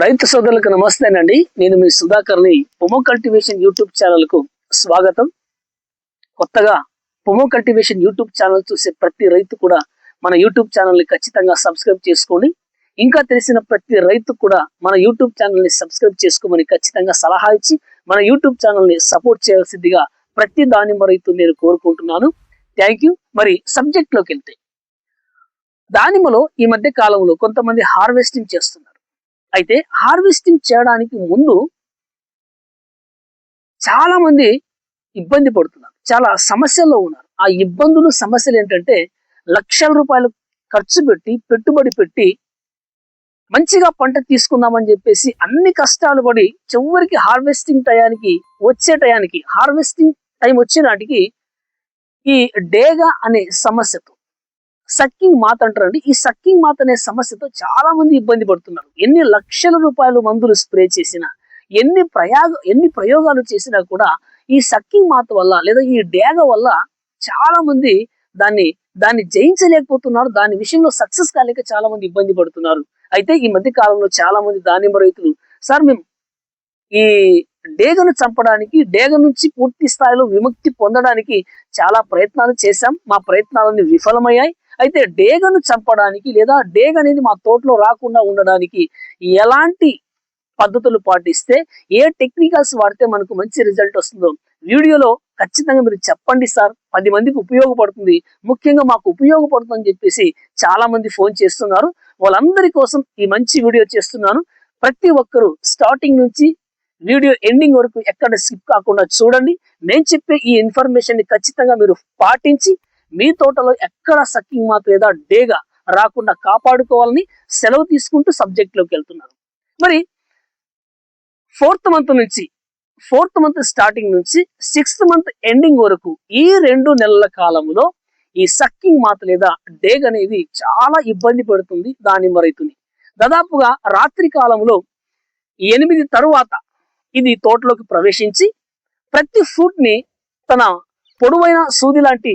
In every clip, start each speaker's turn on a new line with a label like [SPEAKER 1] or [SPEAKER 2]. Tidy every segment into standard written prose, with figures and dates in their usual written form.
[SPEAKER 1] రైతు సోదరులకు నమస్తేనండి. నేను మీ సుధాకర్ని. పొమో కల్టివేషన్ యూట్యూబ్ ఛానల్ కు స్వాగతం. కొత్తగా పొమో కల్టివేషన్ యూట్యూబ్ ఛానల్ చూసే ప్రతి రైతు కూడా మన యూట్యూబ్ ఛానల్ ని ఖచ్చితంగా సబ్స్క్రైబ్ చేసుకోండి. ఇంకా తెలిసిన ప్రతి రైతు కూడా మన యూట్యూబ్ ఛానల్ ని సబ్స్క్రైబ్ చేసుకోమని ఖచ్చితంగా సలహా ఇచ్చి మన యూట్యూబ్ ఛానల్ ని సపోర్ట్ చేయాల్సిందిగా ప్రతి దానిమ్మ రైతు నేను కోరుకుంటున్నాను. Thank you. మరి సబ్జెక్ట్ లోకి వెళ్తే, దానిమ్మలో ఈ మధ్య కాలంలో కొంతమంది హార్వెస్టింగ్ చేస్తున్నారు. అయితే హార్వెస్టింగ్ చేయడానికి ముందు చాలా మంది ఇబ్బంది పడుతున్నారు, చాలా సమస్యల్లో ఉన్నారు. ఆ ఇబ్బందులు సమస్యలు ఏంటంటే, లక్షల రూపాయలు ఖర్చు పెట్టి పెట్టుబడి పెట్టి మంచిగా పంట తీసుకుందామని చెప్పేసి అన్ని కష్టాలు పడి చివరికి హార్వెస్టింగ్ టైం వచ్చే నాటికి ఈ డేగా అనే సమస్యతో, సక్కింగ్ మాత అంటారండి, ఈ సక్కింగ్ మాత అనే సమస్యతో చాలా మంది ఇబ్బంది పడుతున్నారు. ఎన్ని లక్షల రూపాయలు మందులు స్ప్రే చేసినా, ఎన్ని ప్రయోగాలు చేసినా కూడా ఈ సక్కింగ్ మాత వల్ల లేదా ఈ డేగ వల్ల చాలా మంది దాన్ని జయించలేకపోతున్నారు. దాని విషయంలో సక్సెస్ కాలేక చాలా మంది ఇబ్బంది పడుతున్నారు. అయితే ఈ మధ్య కాలంలో చాలా మంది దానిమ్మ రైతులు, సార్ మేము ఈ డేగను చంపడానికి, డేగ నుంచి పూర్తి స్థాయిలో విముక్తి పొందడానికి చాలా ప్రయత్నాలు చేశాం, మా ప్రయత్నాలన్నీ విఫలమయ్యాయి. అయితే డేగను చంపడానికి లేదా డేగ అనేది మా తోటలో రాకుండా ఉండడానికి ఎలాంటి పద్ధతులు పాటిస్తే, ఏ టెక్నికల్స్ వాడితే మనకు మంచి రిజల్ట్ వస్తుందో వీడియోలో ఖచ్చితంగా మీరు చెప్పండి సార్, 10 మందికి ఉపయోగపడుతుంది, ముఖ్యంగా మాకు ఉపయోగపడుతుంది అని చెప్పేసి చాలా మంది ఫోన్ చేస్తున్నారు. వాళ్ళందరి కోసం ఈ మంచి వీడియో చేస్తున్నాను. ప్రతి ఒక్కరూ స్టార్టింగ్ నుంచి వీడియో ఎండింగ్ వరకు ఎక్కడ స్కిప్ కాకుండా చూడండి. నేను చెప్పే ఈ ఇన్ఫర్మేషన్ ని ఖచ్చితంగా మీరు పాటించి మీ తోటలో ఎక్కడ సక్కింగ్ మాత లేదా డేగ రాకుండా కాపాడుకోవాలని సెలవు తీసుకుంటూ సబ్జెక్ట్ లోకి వెళ్తున్నాను. మరి ఫోర్త్ మంత్ స్టార్టింగ్ నుంచి 6th మంత్ ఎండింగ్ వరకు ఈ 2 నెలల కాలంలో ఈ సక్కింగ్ మాత లేదా డేగ అనేది చాలా ఇబ్బంది పెడుతుంది దానిమ్మ రైతుని. దాదాపుగా రాత్రి కాలంలో 8 తరువాత ఇది తోటలోకి ప్రవేశించి ప్రతి ఫ్రూట్ ని తన పొడవైన సూది లాంటి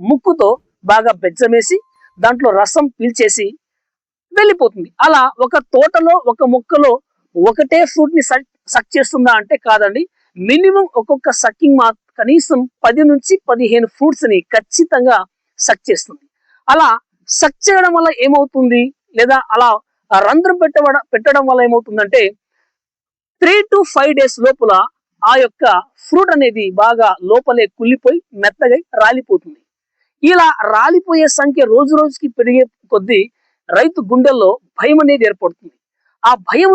[SPEAKER 1] ముక్కుతో బాగా బెజ్జమేసి దాంట్లో రసం పీల్చేసి వెళ్ళిపోతుంది. అలా ఒక తోటలో ఒక మొక్కలో ఒకటే ఫ్రూట్ ని సక్ చేస్తుందా అంటే కాదండి. మినిమం ఒక్కొక్క సక్కింగ్ మాత్ కనీసం 10 నుంచి 15 ఫ్రూట్స్ ని ఖచ్చితంగా సక్ చేస్తుంది. అలా సక్ చేయడం వల్ల ఏమవుతుంది, లేదా అలా రంధ్రం పెట్టడం వల్ల ఏమవుతుందంటే 3 to 5 days లోపల ఆ యొక్క ఫ్రూట్ అనేది బాగా లోపలే కుళ్ళిపోయి మెత్తగా రాలిపోతుంది. ఇలా రాలిపోయే సంఖ్య రోజు రోజుకి పెరిగే కొద్దీ రైతు గుండెల్లో భయం అనేది ఏర్పడుతుంది. ఆ భయం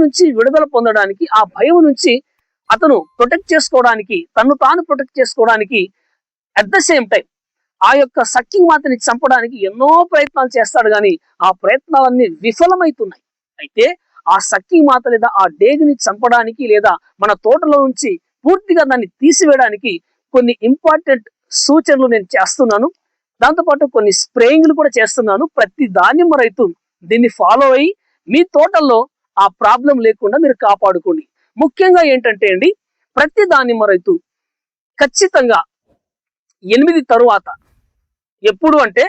[SPEAKER 1] నుంచి విడుదల పొందడానికి, ఆ భయం నుంచి అతను తను తాను ప్రొటెక్ట్ చేసుకోవడానికి అట్ ద సేమ్ టైం ఆ యొక్క సక్కింగ్ మాతని చంపడానికి ఎన్నో ప్రయత్నాలు చేస్తాడు, కానీ ఆ ప్రయత్నాలన్నీ విఫలమైతున్నాయి. అయితే ఆ సక్కింగ్ మాత లేదా ఆ డేగని చంపడానికి లేదా మన తోటలో నుంచి పూర్తిగా దాన్ని తీసివేయడానికి కొన్ని ఇంపార్టెంట్ సూచనలు నేను చేస్తున్నాను. దాంతోపాటు కొన్ని స్ప్రేయింగ్లు కూడా చేస్తున్నాను. ప్రతి దానిమ్మ రైతు దీన్ని ఫాలో అయ్యి మీ తోటల్లో ఆ ప్రాబ్లం లేకుండా మీరు కాపాడుకోండి. ముఖ్యంగా ఏంటంటే అండి, ప్రతి దానిమ్మ రైతు ఖచ్చితంగా 8 తరువాత, ఎప్పుడు అంటే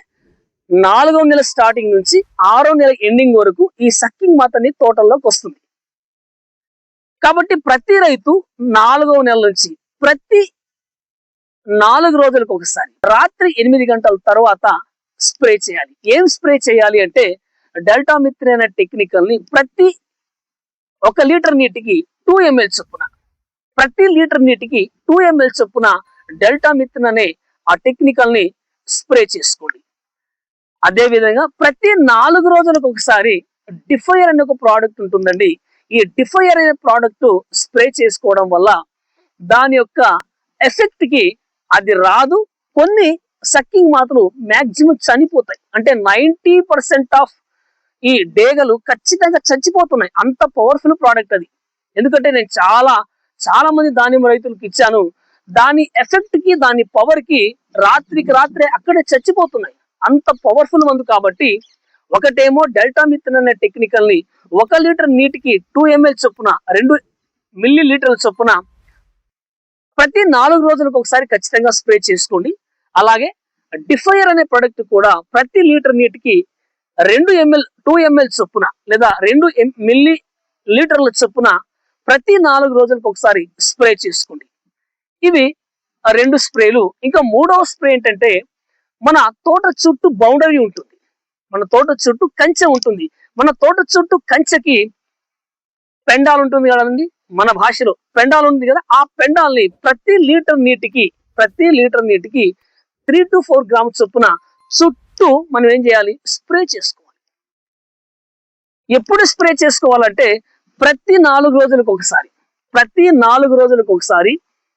[SPEAKER 1] 4వ నెల స్టార్టింగ్ నుంచి 6వ నెల ఎండింగ్ వరకు ఈ సక్కింగ్ మాత అనేది తోటల్లోకి వస్తుంది. కాబట్టి ప్రతి రైతు 4వ నెల నుంచి ప్రతి 4 రోజులకు ఒకసారి రాత్రి 8 గంటల తర్వాత స్ప్రే చేయాలి. ఏం స్ప్రే చేయాలి అంటే, డెల్టామిథ్రిన్ అనే టెక్నికల్ ని ప్రతి 1 లీటర్ నీటికి 2 ml చొప్పున, ప్రతి లీటర్ నీటికి 2 ml చొప్పున డెల్టామిథ్రిన్ అనే ఆ టెక్నికల్ ని స్ప్రే చేసుకోండి. అదే విధంగా ప్రతి 4 రోజులకు ఒకసారి డిఫైర్ అనే ఒక ప్రోడక్ట్ ఉంటుందండి. ఈ డిఫైర్ అనే ప్రోడక్ట్ స్ప్రే చేసుకోవడం వల్ల దాని యొక్క ఎఫెక్ట్ కి అది రాదు. కొన్ని సక్కింగ్ మాత్రలు మాక్సిమం చనిపోతాయి. అంటే 90% ఆఫ్ ఈ డేగలు ఖచ్చితంగా చచ్చిపోతున్నాయి. అంత పవర్ఫుల్ ప్రోడక్ట్ అది. ఎందుకంటే నేను చాలా మంది దానిమ్మ రైతులకు ఇచ్చాను. దాని ఎఫెక్ట్ కి, దాని పవర్ కి రాత్రికి రాత్రే అక్కడే చచ్చిపోతున్నాయి. అంత పవర్ఫుల్ మందు. కాబట్టి ఒకటేమో డెల్టామిథ్రిన్ అనే టెక్నికల్ ని 1 లీటర్ నీటికి 2 ml చొప్పున, 2 మిల్లీలీటర్ల చొప్పున ప్రతి 4 రోజులకు ఒకసారి ఖచ్చితంగా స్ప్రే చేసుకోండి. అలాగే డిఫైర్ అనే ప్రొడక్ట్ కూడా ప్రతి లీటర్ నీటికి 2 ml చొప్పున లేదా 2 మిల్లీ లీటర్ల చొప్పున ప్రతి 4 రోజులకు ఒకసారి స్ప్రే చేసుకోండి. ఇవి 2 స్ప్రేలు. ఇంకా మూడవ స్ప్రే ఏంటంటే మన తోట చుట్టూ బౌండరీ ఉంటుంది, మన తోట చుట్టూ కంచె ఉంటుంది. మన తోట చుట్టూ కంచెకి పెండాలు ఉంటుంది కదండి, మన భాషలో పెండాలు ఉంది కదా, ఆ పెండాల్ని ప్రతి లీటర్ నీటికి 3 to 4 గ్రాముల చొప్పున చుట్టూ మనం ఏం చేయాలి, స్ప్రే చేసుకోవాలి. ఎప్పుడు స్ప్రే చేసుకోవాలంటే ప్రతి 4 రోజులకు ఒకసారి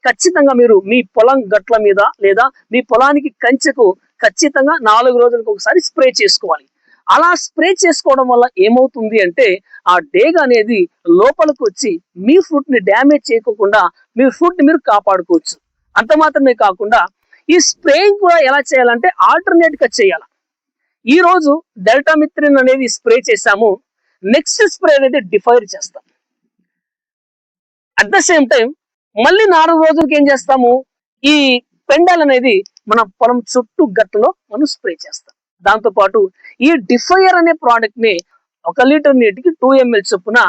[SPEAKER 1] ఖచ్చితంగా మీరు మీ పొలం గట్ల మీద లేదా మీ పొలానికి కంచెకు ఖచ్చితంగా 4 రోజులకు ఒకసారి స్ప్రే చేసుకోవాలి. అలా స్ప్రే చేసుకోవడం వల్ల ఏమవుతుంది అంటే ఆ డేగ అనేది లోపలికి వచ్చి మీ ఫ్రూట్ ని డ్యామేజ్ చేయకుండా మీ ఫ్రూట్ ని మీరు కాపాడుకోవచ్చు. అంత మాత్రమే కాకుండా ఈ స్ప్రేయింగ్ కూడా ఎలా చేయాలంటే ఆల్టర్నేట్ గా చేయాలి. ఈ రోజు డెల్టామిథ్రిన్ అనేది స్ప్రే చేసాము, నెక్స్ట్ స్ప్రే అనేది డిఫైర్ చేస్తాం. అట్ ద సేమ్ టైం మళ్ళీ 4 రోజులకి ఏం చేస్తాము, ఈ పెండాల్ అనేది మన పొలం చుట్టూ గట్టులో మనం స్ప్రే చేస్తాం. దాంతో పాటు ఈ డిఫైర్ అనే ప్రోడక్ట్ ని 1 లీటర్ నీటికి 2 ml చొప్పున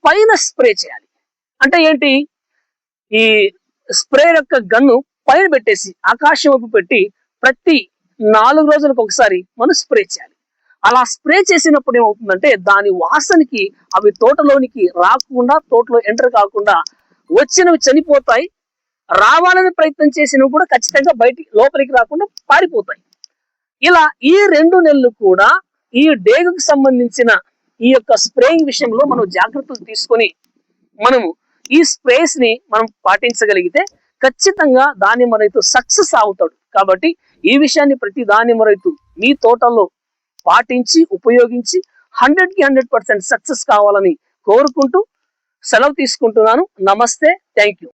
[SPEAKER 1] పైన స్ప్రే చేయాలి. అంటే ఏంటి, ఈ స్ప్రే యొక్క గన్ను పైన పెట్టేసి ఆకాశం వైపు పెట్టి ప్రతి 4 రోజులకు ఒకసారి మనం స్ప్రే చేయాలి. అలా స్ప్రే చేసినప్పుడు ఏమవుతుందంటే దాని వాసనకి అవి తోటలోనికి రాకుండా, తోటలో ఎంటర్ కాకుండా వచ్చినవి చనిపోతాయి, రావాలని ప్రయత్నం చేసినవి కూడా ఖచ్చితంగా లోపలికి రాకుండా పారిపోతాయి. ఇలా ఈ 2 నెలలు కూడా ఈ డేగకు సంబంధించిన ఈ యొక్క స్ప్రేయింగ్ విషయంలో మనం జాగ్రత్తలు తీసుకొని మనము ఈ స్ప్రేస్ ని మనం పాటించగలిగితే ఖచ్చితంగా దానిమ్మ రైతు సక్సెస్ అవుతాడు. కాబట్టి ఈ విషయాన్ని ప్రతి దానిమ్మ రైతు మీ తోటల్లో పాటించి ఉపయోగించి 100% సక్సెస్ కావాలని కోరుకుంటూ సెలవు తీసుకుంటున్నాను. నమస్తే, థ్యాంక్ యూ.